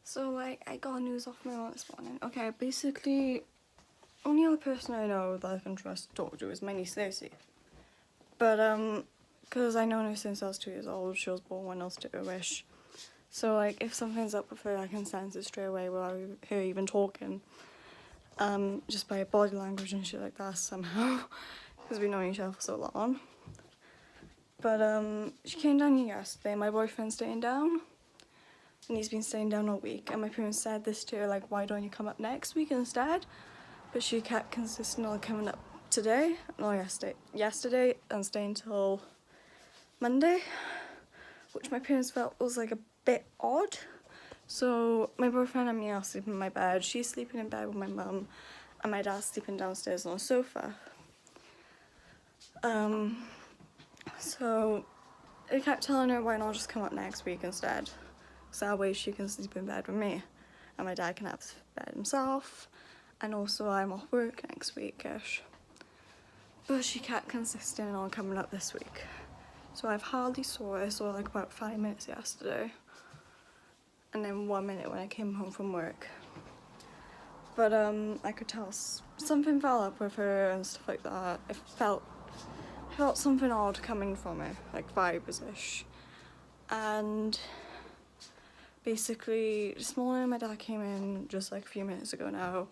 So like I got news off my mom this morning. Okay, basically only other person I know that I can trust to talk to is my niece Lacey. But because I know her since I was 2 years old, she was born when I was 2-ish. So like if something's up with her, I can sense it straight away without her even talking. Just by body language and shit like that somehow, because we've known each other for so long. But she came down here yesterday. My boyfriend's staying down, and he's been staying down all week. And my parents said this to her, like, why don't you come up next week instead? But she kept consistent on coming up today, no, yesterday, and staying till Monday, which my parents felt was like a bit odd. So my boyfriend and me are sleeping in my bed. She's sleeping in bed with my mum, and my dad's sleeping downstairs on a sofa. So I kept telling her why not just come up next week instead, so that way she can sleep in bed with me, and my dad can have bed himself, and also I'm off work next week-ish. But she kept consistent on coming up this week, so I've hardly saw her. I saw her like about 5 minutes yesterday, and then 1 minute when I came home from work. But I could tell something fell up with her and stuff like that. I felt something odd coming from her, like vibes-ish. And basically this morning my dad came in just like a few minutes ago now,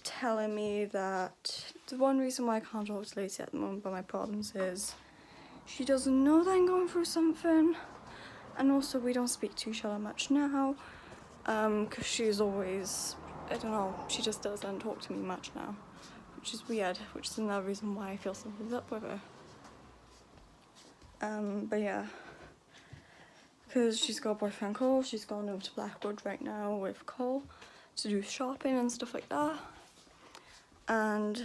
telling me that the one reason why I can't talk to Lacey at the moment about my problems is she doesn't know that I'm going through something, and also we don't speak to each other much now, because she's always, I don't know, she just doesn't talk to me much now, which is weird, which is another reason why I feel something's up with her. But yeah, because she's got a boyfriend Cole, she's gone over to Blackwood right now with Cole to do shopping and stuff like that. And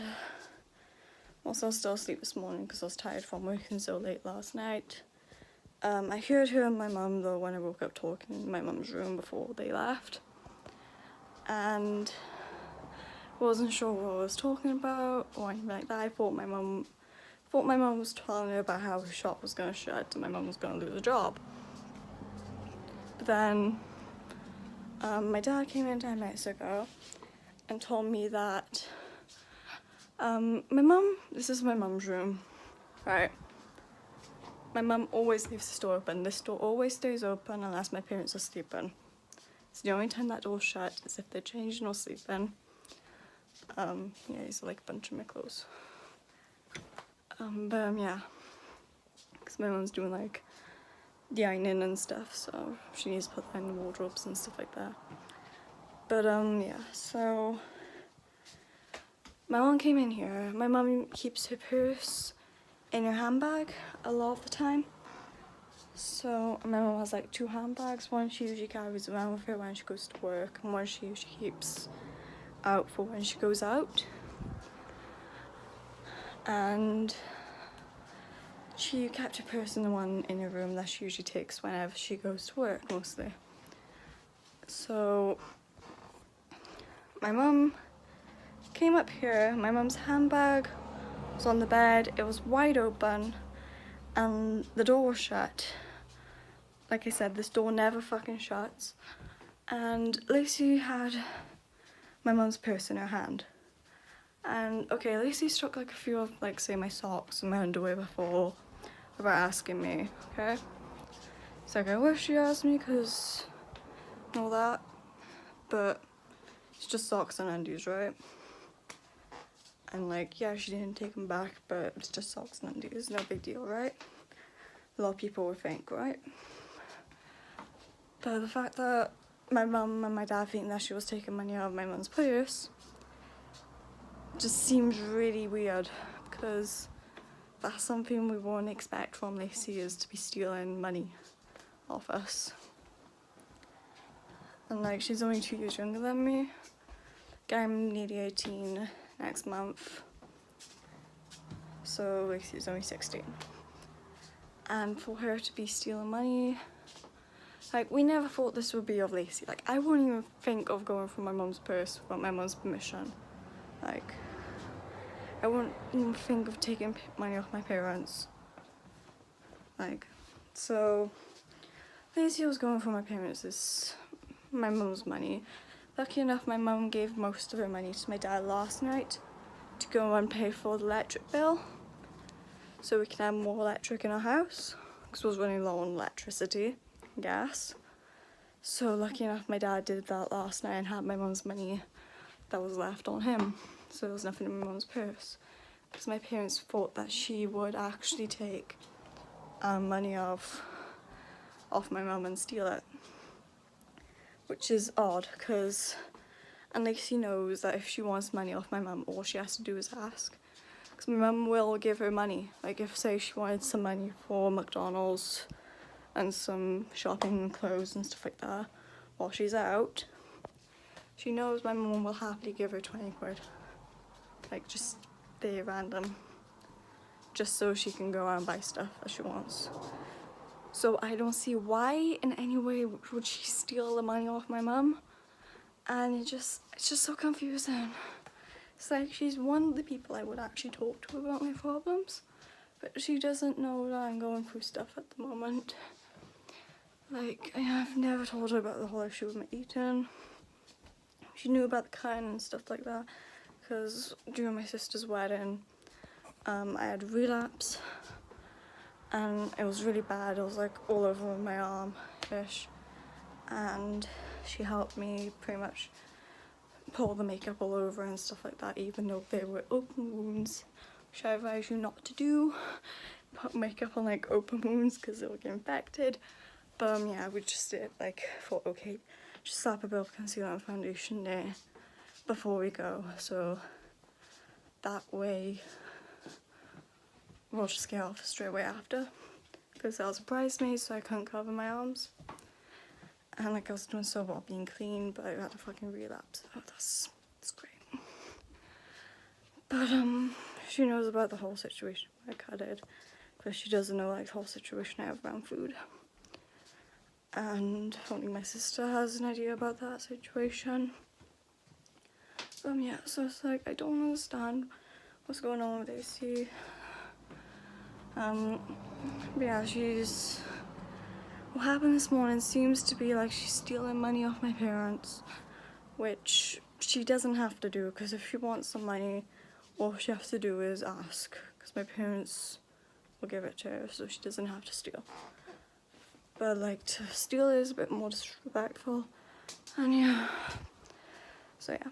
also I was still asleep this morning because I was tired from working so late last night. I heard her and my mum though when I woke up talking in my mum's room before they left, and wasn't sure what I was talking about or anything like that. I thought my mum was telling her about how her shop was going to shut and my mum was going to lose a job. But then my dad came in 10 minutes ago and told me that this is my mum's room, right? My mum always leaves the door open. This door always stays open unless my parents are sleeping. So the only time that door's shut is if they're changing or sleeping. Yeah, these are like a bunch of my clothes. Yeah, because my mum's doing like the ironing and stuff, so she needs to put that in the wardrobes and stuff like that. But yeah, so my mum came in here. My mum keeps her purse in her handbag a lot of the time. So my mum has like 2 handbags. One she usually carries around with her when she goes to work, and one she usually keeps out for when she goes out. And she kept her purse in the one in her room that she usually takes whenever she goes to work, mostly. So my mum came up here. My mum's handbag was on the bed. It was wide open and the door was shut. Like I said, this door never fucking shuts. And Lacey had my mum's purse in her hand. And okay, Lacey struck like a few of, like, say, my socks and my underwear before about asking me, okay? It's like, I wish she asked me because all that, but it's just socks and undies, right? And like, yeah, she didn't take them back, but it's just socks and undies, no big deal, right? A lot of people would think, right? But the fact that my mum and my dad think that she was taking money out of my mum's purse just seems really weird, because that's something we won't expect from Lacey, is to be stealing money off us. And like, she's only 2 years younger than me. I'm nearly 18 next month, so Lacey's only 16. And for her to be stealing money, like, we never thought this would be of Lacey. Like, I wouldn't even think of going through my mum's purse without my mum's permission. Like, I wouldn't even think of taking money off my parents. Like, so Lacey was going for my parents this my mum's money. Lucky enough, my mum gave most of her money to my dad last night to go and pay for the electric bill, so we can have more electric in our house, because we're running low on electricity and gas. So lucky enough, my dad did that last night and had my mum's money that was left on him, so there was nothing in my mum's purse, because my parents thought that she would actually take money off my mum and steal it, which is odd, because unless he knows that if she wants money off my mum, all she has to do is ask, because my mum will give her money. Like if say she wanted some money for McDonald's and some shopping and clothes and stuff like that while she's out, she knows my mum will happily give her 20 quid, like just very random, just so she can go out and buy stuff as she wants. So I don't see why in any way would she steal the money off my mum, and it's just so confusing. It's like she's one of the people I would actually talk to about my problems, but she doesn't know that I'm going through stuff at the moment. Like, I've never told her about the whole issue with my eating. She knew about the kind and stuff like that, because during my sister's wedding, I had a relapse, and it was really bad. It was like all over my arm-ish, and she helped me pretty much pull the makeup all over and stuff like that, even though they were open wounds, which I advise you not to do. Put makeup on like open wounds because it will get infected. But yeah, we just did like, thought okay, just slap a bit of concealer and foundation there before we go, so that way we'll just get off straight away after, because I was a bridesmaid so I couldn't cover my arms, and like I was doing so well being clean, but I had a fucking relapse. Oh, that's great. But she knows about the whole situation I cut it, because she doesn't know like the whole situation I have around food, and only my sister has an idea about that situation. Yeah, so it's like I don't understand what's going on with AC. But yeah, what happened this morning seems to be like she's stealing money off my parents, which she doesn't have to do, because if she wants some money, all she has to do is ask, because my parents will give it to her, so she doesn't have to steal. But like, to steal is a bit more disrespectful, and yeah, so yeah.